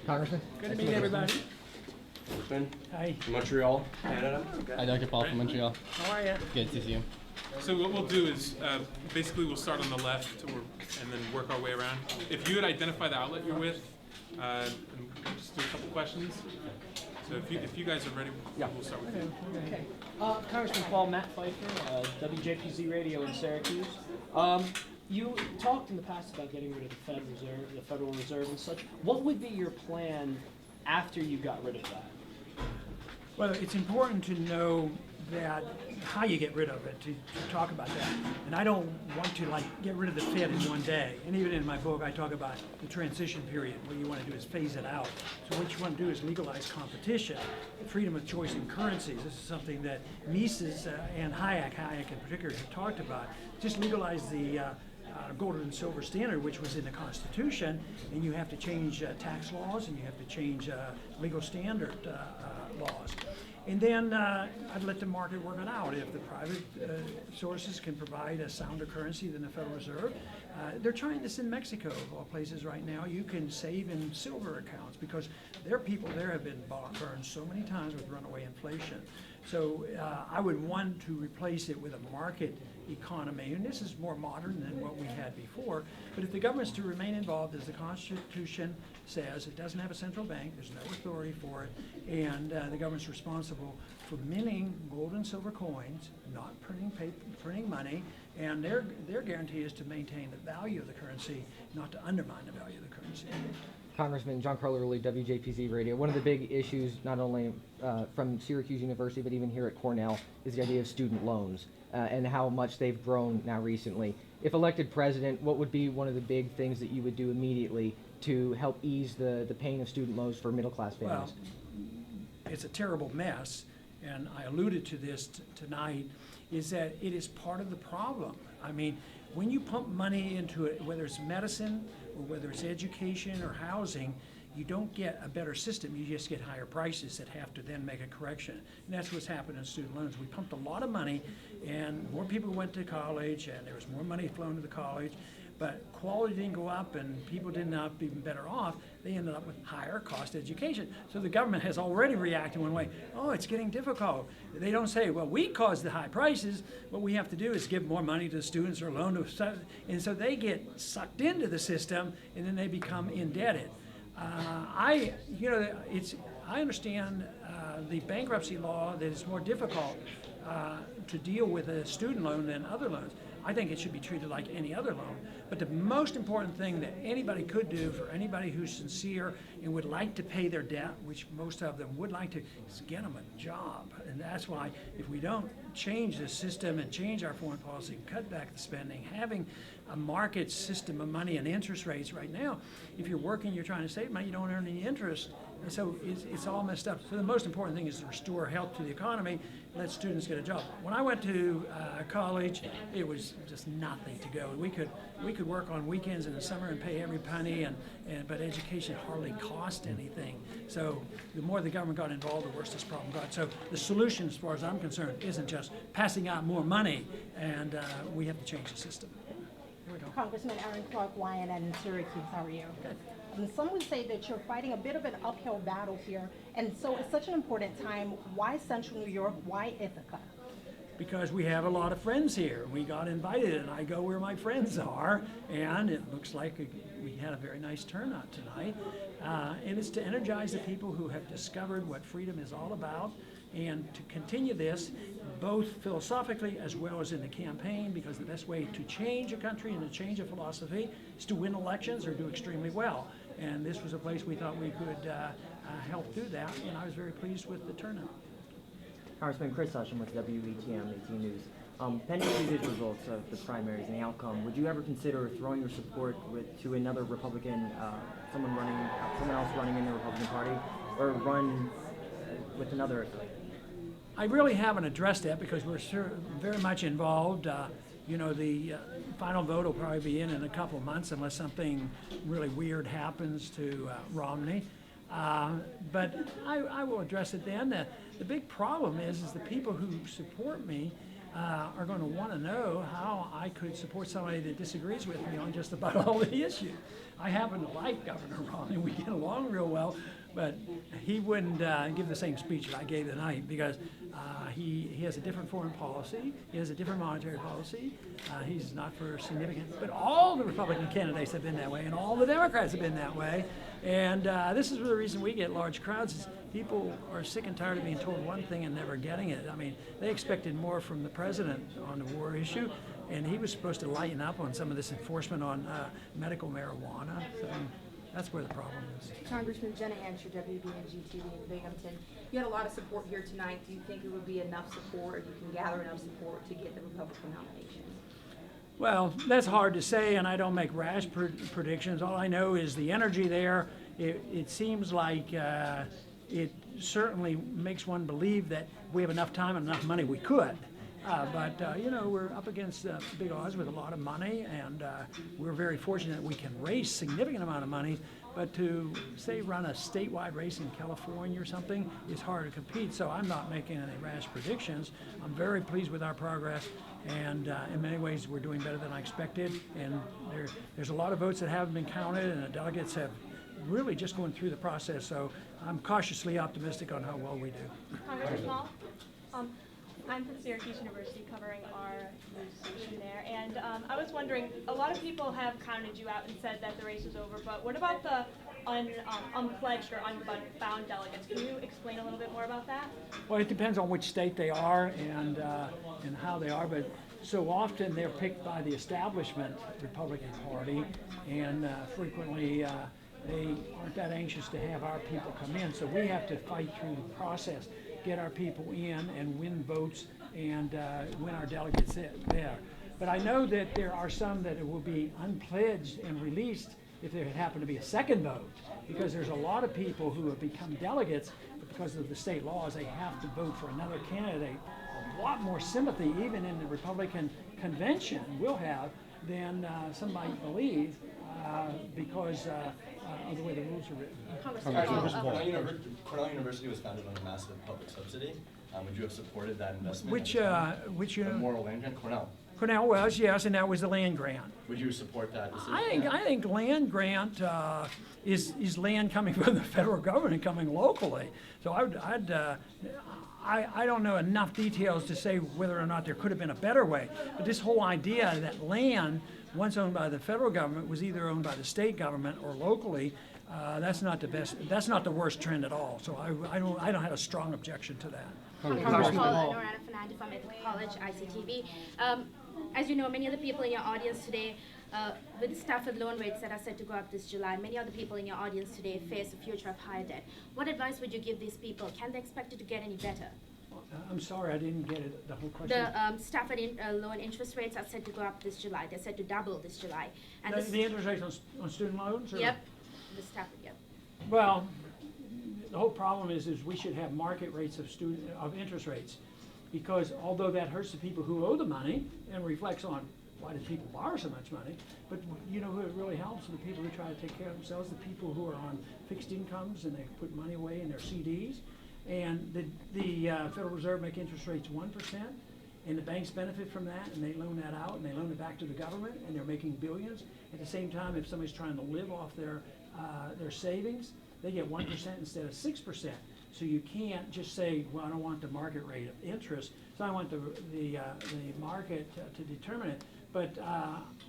Congressman? Good to meet everybody. Congressman, Hi. Montreal, Canada. Hi, Dr. Paul from Montreal. How are you? Good to see you. So what we'll do is basically we'll start on the left and then work our way around. If you would identify the outlet you're with, and just do a couple questions. So if you guys are ready, we'll start with you. Okay. Congressman Paul, Matt Pfeiffer, WJPZ Radio in Syracuse. You talked in the past about getting rid of the Federal Reserve and such. What would be your plan after you got rid of that? Well, it's important to know that how you get rid of it, to talk about that. And I don't want to get rid of the Fed in one day. And even in my book, I talk about the transition period. What you want to do is phase it out. So what you want to do is legalize competition, freedom of choice in currencies. This is something that Mises and Hayek in particular have talked about. Just legalize the gold and silver standard, which was in the Constitution, and you have to change tax laws and you have to change legal standard laws. And then I'd let the market work it out. If the private sources can provide a sounder currency than the Federal Reserve, they're trying this in Mexico, of all places right now. You can save in silver accounts because their people there have been burned so many times with runaway inflation. So I would want to replace it with a market economy, and this is more modern than what we had before. But if the government's to remain involved, as the Constitution says, it doesn't have a central bank, there's no authority for it, and the government's responsible for minting gold and silver coins, not printing money, and their guarantee is to maintain the value of the currency, not to undermine the value of the currency. Congressman John Carlo Early, WJPZ Radio. One of the big issues, not only from Syracuse University, but even here at Cornell, is the idea of student loans and how much they've grown now recently. If elected president, what would be one of the big things that you would do immediately to help ease the pain of student loans for middle-class families? Well, it's a terrible mess, and I alluded to this tonight, is that it is part of the problem. I mean, when you pump money into it, whether it's medicine or whether it's education or housing, you don't get a better system, you just get higher prices that have to then make a correction. And that's what's happened in student loans. We pumped a lot of money and more people went to college and there was more money flowing to the college, but quality didn't go up and people did not even better off. They ended up with higher cost education. So the government has already reacted one way. Oh, it's getting difficult. They don't say, well, we caused the high prices. What we have to do is give more money to the students or loan to, and so they get sucked into the system and then they become indebted. I understand the bankruptcy law that it's more difficult to deal with a student loan than other loans. I think it should be treated like any other loan. But the most important thing that anybody could do for anybody who's sincere and would like to pay their debt, which most of them would like to, is get them a job. And that's why if we don't change the system and change our foreign policy, cut back the spending, having a market system of money and interest rates right now, if you're working, you're trying to save money, you don't earn any interest. And so it's all messed up. So the most important thing is to restore health to the economy, let students get a job. When I went to college, it was just nothing to go. We could work on weekends in the summer and pay every penny, but education hardly cost anything. So the more the government got involved, the worse this problem got. So the solution, as far as I'm concerned, isn't just passing out more money, and we have to change the system. Here we go. Congressman Aaron Clark, YNN in Syracuse, how are you? Good. Some would say that you're fighting a bit of an uphill battle here, and so it's such an important time. Why Central New York? Why Ithaca? Because we have a lot of friends here. We got invited, and I go where my friends are, and it looks like we had a very nice turnout tonight. And it's to energize the people who have discovered what freedom is all about, and to continue this both philosophically as well as in the campaign, because the best way to change a country and to change a philosophy is to win elections or do extremely well. And this was a place we thought we could help do that, and I was very pleased with the turnout. Congressman Chris Husham with WETM 18 News. Pending these results of the primaries and the outcome, would you ever consider throwing your support to another Republican, someone else running in the Republican Party, or run with another? I really haven't addressed that because we're very much involved. The final vote will probably be in a couple of months unless something really weird happens to Romney. But I will address it then. The big problem is the people who support me are going to want to know how I could support somebody that disagrees with me on just about all the issues. I happen to like Governor Ron, and we get along real well, but he wouldn't give the same speech that I gave tonight because he has a different foreign policy, he has a different monetary policy, he's not for significant, but all the Republican candidates have been that way, and all the Democrats have been that way, and this is the reason we get large crowds, is people are sick and tired of being told one thing and never getting it. I mean, they expected more from the president on the war issue, and he was supposed to lighten up on some of this enforcement on medical marijuana, so that's where the problem is. Congressman Jenna Hansher, WBNG-TV in Binghamton. You had a lot of support here tonight. Do you think it would be enough support, you can gather enough support to get the Republican nomination? Well, that's hard to say, and I don't make rash predictions. All I know is the energy there. It seems like it certainly makes one believe that we have enough time and enough money we could. But you know, we're up against big odds with a lot of money, and we're very fortunate that we can raise significant amount of money. But to, say, run a statewide race in California or something is hard to compete, so I'm not making any rash predictions. I'm very pleased with our progress, and in many ways we're doing better than I expected. And there's a lot of votes that haven't been counted, and the delegates have really just going through the process, so I'm cautiously optimistic on how well we do. Congressman Paul, I'm from Syracuse University covering our news station there, and I was wondering, a lot of people have counted you out and said that the race is over, but what about the unpledged or unbound delegates? Can you explain a little bit more about that? Well, it depends on which state they are and how they are, but so often they're picked by the establishment Republican Party, and frequently they aren't that anxious to have our people come in, so we have to fight through the process, get our people in and win votes and win our delegates there. But I know that there are some that will be unpledged and released if there happen to be a second vote, because there's a lot of people who have become delegates, but because of the state laws, they have to vote for another candidate. A lot more sympathy, even in the Republican convention, will have than some might believe, because of the way the rules are written. Cornell University was founded on a massive public subsidy. Would you have supported that investment? Which the moral land grant? Cornell was, yes, and that was the land grant. Would you support that decision? I think land grant is land coming from the federal government coming locally. So I don't know enough details to say whether or not there could have been a better way. But this whole idea that land, once owned by the federal government, was either owned by the state government or locally, that's not the best. That's not the worst trend at all. So I don't have a strong objection to that. Congressman Paul. Norana Fernandez from Ethical College, ICTV. As you know, many other people in your audience today, with the Stafford loan rates that are set to go up this July, many other people in your audience today face a future of higher debt. What advice would you give these people? Can they expect it to get any better? I'm sorry, I didn't get it, the whole question. The Stafford loan interest rates are set to go up this July. They're set to double this July. And the interest rates on student loans? Or? Yep, the Stafford, yep. Well, the whole problem is we should have market rates of interest rates, because although that hurts the people who owe the money and reflects on why did people borrow so much money, but you know who it really helps are the people who try to take care of themselves, the people who are on fixed incomes and they put money away in their CDs. And the Federal Reserve make interest rates 1%, and the banks benefit from that, and they loan that out, and they loan it back to the government, and they're making billions. At the same time, if somebody's trying to live off their savings, they get 1% instead of 6%. So you can't just say, well, I don't want the market rate of interest, so I want the market to determine it. But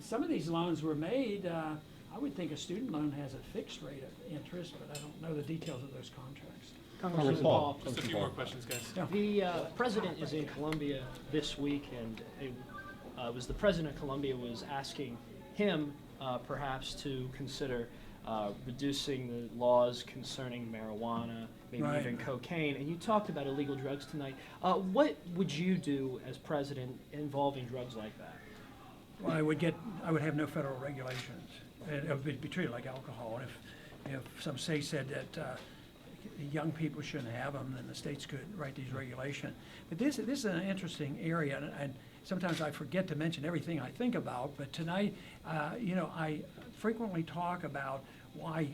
some of these loans were made, I would think a student loan has a fixed rate of interest, but I don't know the details of those contracts. Congressman Paul. Just a few more questions, guys. Yeah. The president is in Colombia this week, and it was the president of Colombia was asking him perhaps to consider reducing the laws concerning marijuana, maybe Right. even cocaine. And you talked about illegal drugs tonight. What would you do as president involving drugs like that? Well, I would have no federal regulations. It would be treated like alcohol. If some state said that young people shouldn't have them, then the states could write these regulations. But this is an interesting area, and sometimes I forget to mention everything I think about. But tonight, I frequently talk about why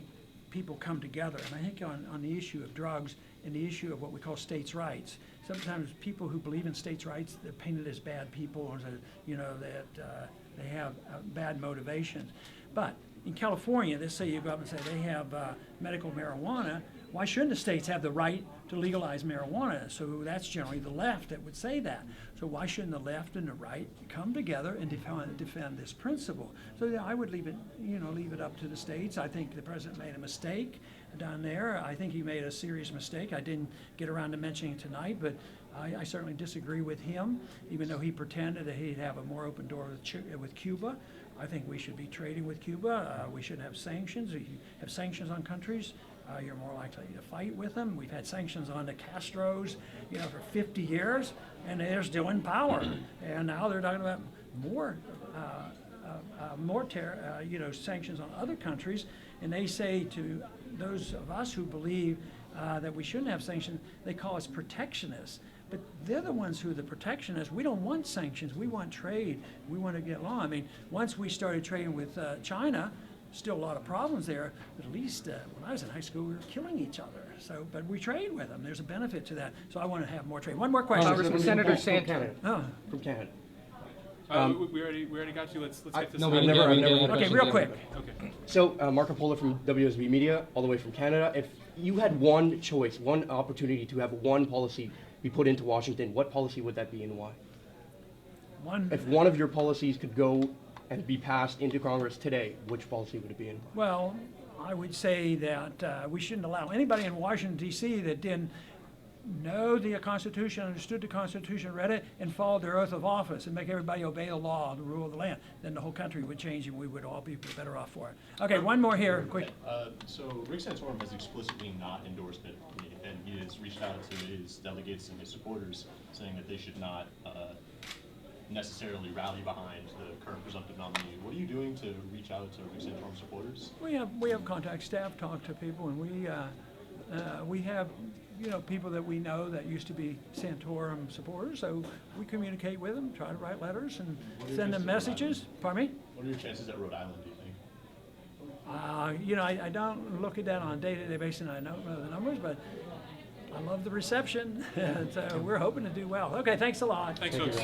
people come together. And I think on the issue of drugs and the issue of what we call states' rights, sometimes people who believe in states' rights, they're painted as bad people, or that, you know, that they have bad motivations. But in California, let's say you go up and say they have medical marijuana. Why shouldn't the states have the right to legalize marijuana? So that's generally the left that would say that. So why shouldn't the left and the right come together and defend this principle? So yeah, I would leave it up to the states. I think the president made a mistake down there. I think he made a serious mistake. I didn't get around to mentioning it tonight, but I certainly disagree with him, even though he pretended that he'd have a more open door with Cuba. I think we should be trading with Cuba. We shouldn't have sanctions. If you have sanctions on countries, you're more likely to fight with them. We've had sanctions on the Castros, you know, for 50 years, and they're still in power. And now they're talking about more sanctions on other countries. And they say to those of us who believe that we shouldn't have sanctions, they call us protectionists. But they're the ones who are the protectionists. We don't want sanctions. We want trade. We want to get along. I mean, once we started trading with China, still a lot of problems there, but at least when I was in high school, we were killing each other. So, but we trade with them. There's a benefit to that. So I want to have more trade. One more question. Senator From Sanders. Canada. Oh. From Canada. We already got you. Let's get this. No, started. I've never had a Okay, question. real quick. Okay. So, Marc Coppola from WSB Media, all the way from Canada. If you had one choice, one opportunity to have one policy be put into Washington, what policy would that be and why? If one of your policies could go and be passed into Congress today, which policy would it be in? Well, I would say that we shouldn't allow anybody in Washington, D.C. that didn't know the Constitution, understood the Constitution, read it, and followed their oath of office and make everybody obey the law, the rule of the land. Then the whole country would change and we would all be better off for it. Okay, one more here, quick. So Rick Santorum has explicitly not endorsed it, and he has reached out to his delegates and his supporters saying that they should not necessarily rally behind the current presumptive nominee. What are you doing to reach out to Rick Santorum supporters? We have contact staff, talk to people, and we have people that we know that used to be Santorum supporters, so we communicate with them, try to write letters and send them messages. Pardon me? What are your chances at Rhode Island, do you think? I don't look at that on a day-to-day basis, and I don't know the numbers, but I love the reception, and so we're hoping to do well. Okay, thanks a lot. Thanks, folks.